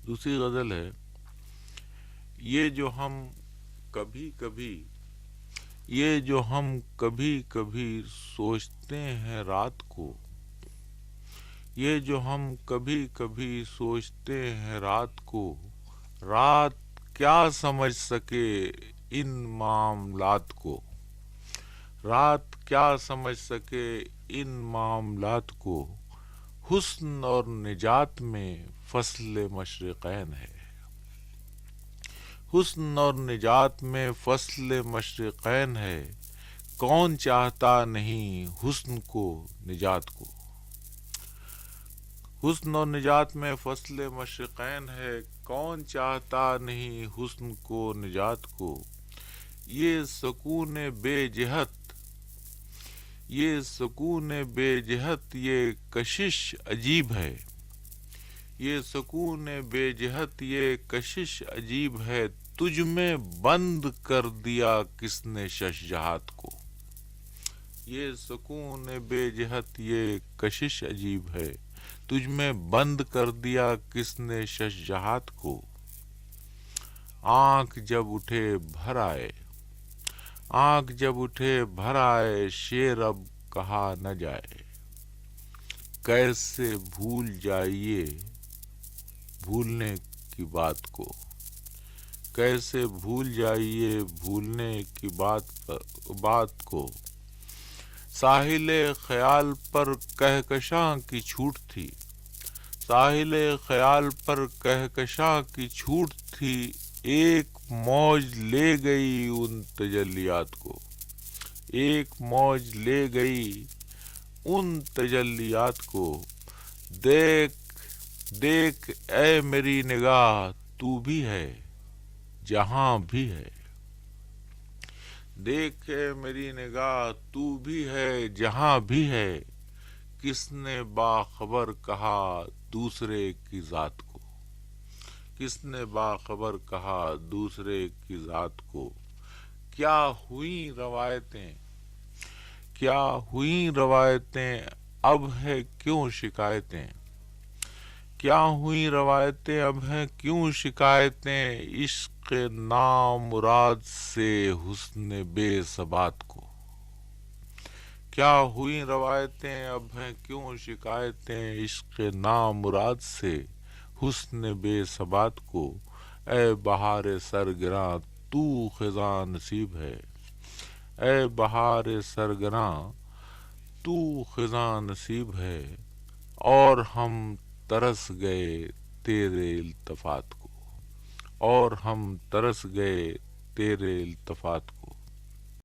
دوسری غزل ہے، یہ جو ہم کبھی کبھی یہ جو ہم کبھی کبھی سوچتے ہیں رات کو، یہ جو ہم کبھی کبھی سوچتے ہیں رات کو، رات کیا سمجھ سکے ان معاملات کو، رات کیا سمجھ سکے ان معاملات کو، حسن اور نجات میں فصل مشرقین ہے، حسن اور نجات میں فصل مشرقین ہے، کون چاہتا نہیں حسن کو نجات کو، حسن اور نجات میں فصل مشرقین ہے، کون چاہتا نہیں حسن کو نجات کو، یہ سکون بے جہت، یہ سکون بے جہت یہ کشش عجیب ہے، یہ سکون بے جہت یہ کشش عجیب ہے، تجھ میں بند کر دیا کس نے شش جہات کو، یہ سکون بے جہت یہ کشش عجیب ہے، تجھ میں بند کر دیا کس نے شش جہات کو، آنکھ جب اٹھے بھر آئے، آنکھ جب اٹھے بھر آئے، شعر اب کہا نہ جائے، کیسے بھول جائیے بھولنے کی بات کو، کیسے بھول جائیے بھولنے کی بات کو، ساحل خیال پر کہکشاں کی چھوٹ تھی، ساحل خیال پر کہکشاں کی چھوٹ تھی، ایک موج لے گئی ان تجلیات کو، ایک موج لے گئی ان تجلیات کو، دیکھ دیکھ اے میری نگاہ تو بھی ہے جہاں بھی ہے، دیکھ اے میری نگاہ تو بھی ہے جہاں بھی ہے، کس نے باخبر کہا دوسرے کی ذات کو، کس نے باخبر کہا دوسرے کی ذات کو، کیا ہوئیں روایتیں، کیا ہوئیں روایتیں اب ہے کیوں شکایتیں، کیا ہوئیں روایتیں اب ہیں کیوں شکایتیں، عشق نامراد سے حسن بے ثبات کو، کیا ہوئیں روایتیں اب ہیں کیوں شکایتیں، عشق نامراد سے حسن بے ثبات کو، اے بہار سرگراں تو خزاں نصیب ہے، اے بہار سرگراں تو خزاں نصیب ہے، اور ہم ترس گئے تیرے التفات کو، اور ہم ترس گئے تیرے التفات کو۔